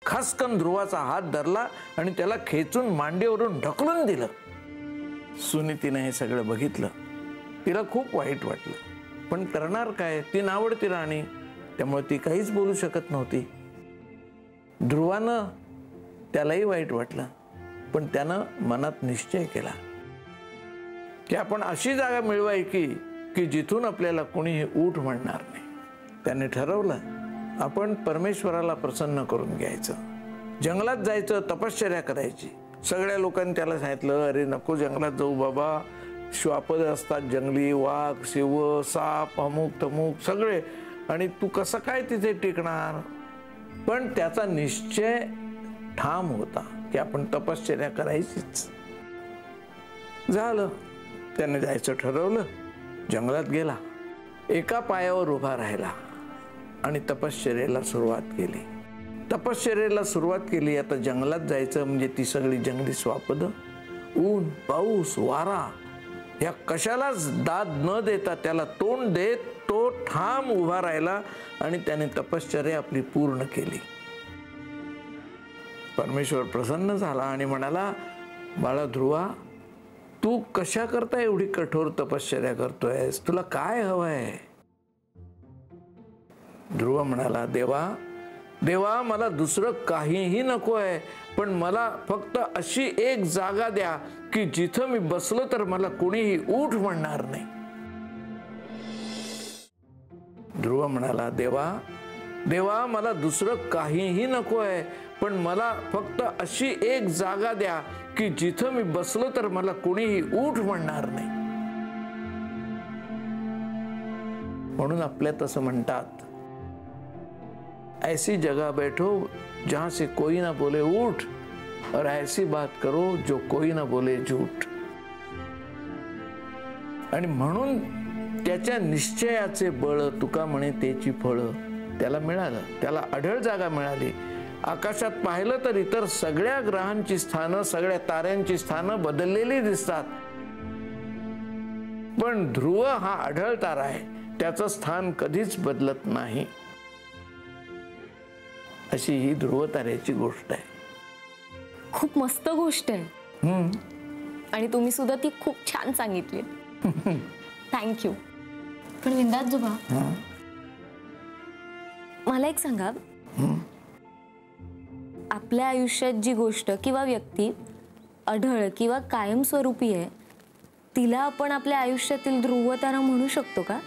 खासकन ध्रुवाचा हात धरला आणि त्याला खेचून मांडीवरून ढकलून दिलं. सुनीतीने हे सगळं बघितलं. तिला खूप वाईट वाटलं, पण करणार काय, ती नावडती राणी, त्यामुळे ती काहीच बोलू शकत नव्हती. ध्रुवानं त्यालाही वाईट वाटलं, पण त्यानं मनात निश्चय केला की आपण अशी जागा मिळवायची की जिथून आपल्याला कोणीही उठ म्हणणार नाही. त्याने ठरवलं आपण परमेश्वराला प्रसन्न करून घ्यायचं, जंगलात जायचं, तपश्चर्या करायची. सगळ्या लोकांनी त्याला सांगितलं, अरे नको जंगलात जाऊ बाबा, श्वापद असतात जंगली, वाघ, शिव, साप, अमुक तमुक सगळे, आणि तू कसं काय तिथे टिकणार. पण त्याचा निश्चय ठाम होता की आपण तपश्चर्या करायचीच. झालं, त्याने जायचं ठरवलं, जंगलात गेला, एका पायावर उभा राहिला आणि तपश्चर्येला सुरुवात केली. तपश्चर्येला सुरुवात केली. आता जंगलात जायचं म्हणजे ती सगळी जंगली स्वापद, ऊन, पाऊस, वारा या कशालाच दाद न देता त्याला तोंड देत तो ठाम उभा राहिला आणि त्याने तपश्चर्या आपली पूर्ण केली. परमेश्वर प्रसन्न झाला आणि म्हणाला, बाळा ध्रुवा, तू कशा करता एवढी कठोर तपश्चर्या करतोयस, तुला काय हवंय. ध्रुव म्हणाला, देवा देवा, मला दुसरं काहीही नको आहे, पण मला फक्त अशी एक जागा द्या की जिथं मी बसलो तर मला कोणीही उठ म्हणणार नाही. ध्रुव म्हणाला, देवा देवा, मला दुसरं काहीही नको आहे, पण मला फक्त अशी एक जागा द्या की जिथं मी बसलो तर मला कोणीही उठ म्हणणार नाही. म्हणून आपल्यात असं म्हणतात, ऐसी जगह बैठो जहां से कोई ना बोले उठ, और ऐसी बात करो जो कोई ना बोले झूठ. आणि म्हणून त्याच्या निश्चयाचे बळ, तुका म्हणे त्याची फळं, त्याला मिळालं. त्याला अढळ जागा मिळाली. आकाशात पाहिलं तर इतर सगळ्या ग्रहांची स्थानं, सगळ्या ताऱ्यांची स्थानं बदललेली दिसतात, पण ध्रुव हा अढळ तारा आहे, त्याचं स्थान कधीच बदलत नाही. अशी ही ध्रुव ताऱ्याची गोष्ट आहे. खूप मस्त गोष्ट आहे. आणि तुम्ही सुद्धा ती खूप छान सांगितली. थँक्यू. पण विंदाजोबा, मला एक सांगा, आपल्या आयुष्यात जी गोष्ट किंवा व्यक्ती अढळ किंवा कायमस्वरूपी आहे, तिला आपण आपल्या आयुष्यातील ध्रुव तारा म्हणू शकतो का?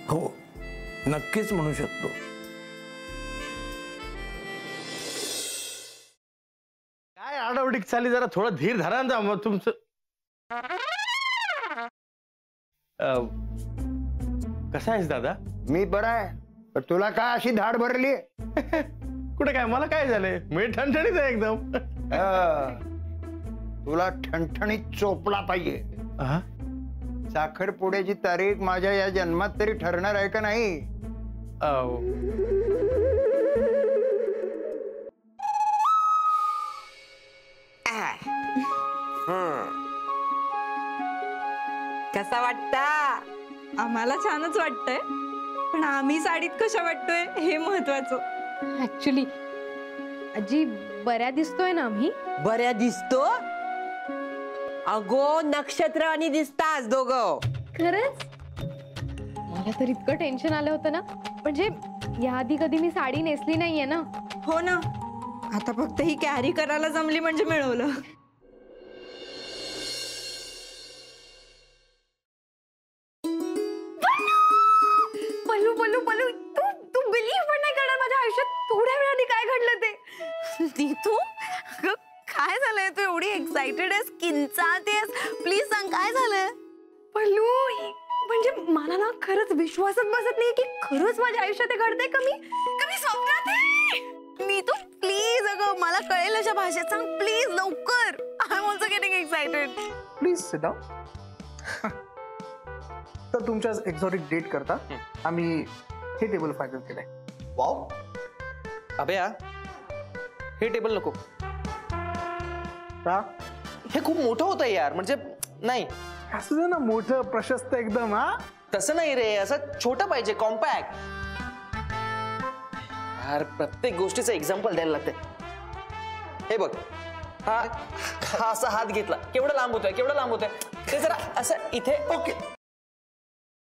हो, नक्कीच म्हणू शकतो. काय आडवडीक चाली, जरा थोडं धीर धरा ना. मग तुमचं कसा आहेस दादा? मी बरा आहे, पण तुला काय अशी धाड भरली? कुठे काय, मला काय झालंय, मी ठणठणीत आहे एकदम. तुला ठणठणीत चोपला पाहिजे. साखरपुड्याची तारीख माझ्या या जन्मात तरी ठरणार आहे का नाही? कसा वाटता? आम्हाला छानच वाटतंय, पण आम्ही साडीत कशा वाटतोय हे महत्वाचं. ऍक्च्युली आजी, बऱ्या दिसतोय ना आम्ही? बऱ्या दिसतो? अगो, नक्षत्र आणि दिसतास दोघं. खरंच? मला तर इतकं टेन्शन आलं होतं ना, म्हणजे याआधी कधी मी साडी नेसली नाहीये ना. हो ना, आता फक्त ही कॅरी करायला जमली म्हणजे मिळवलं. पल्लू पल्लू पल्लू, तू बिलीव्ह पण नाही करणार, माझ्या आयुष्यात थोड्या वेळाने काय घडलं ते. तू काय झालंय? तू एवढी एक्साइटेड आहेस, किंचाळतेस, प्लीज सांग काय झालंय? पल्लू, म्हणजे मला ना खरंच विश्वासच बसत नाही की खरंच माझ्या आयुष्यात घडतंय. कमी स्वप्नात आहे. नीतू प्लीज, अगं मला कळेल अशा भाषेत सांग प्लीज, लवकर. I am also getting excited. Please sit down. तर तुमच्या एक्झॉटिक डेट करता आम्ही हे टेबल फायनल केलंय. वाव, अभया, हे टेबल नको. का? हे खूप मोठं होतं यार, म्हणजे नाही. असं ना मोठं प्रशस्त एकदम. तसं नाही रे, असं छोटं पाहिजे, कॉम्पॅक्ट. यार प्रत्येक गोष्टीचं एक्झाम्पल द्यायला लागतंय. हे बघ, हा हा असा हात घेतला, केवढा लांब होतोय, केवढा लांब होतोय, ते जरा असं इथे ओके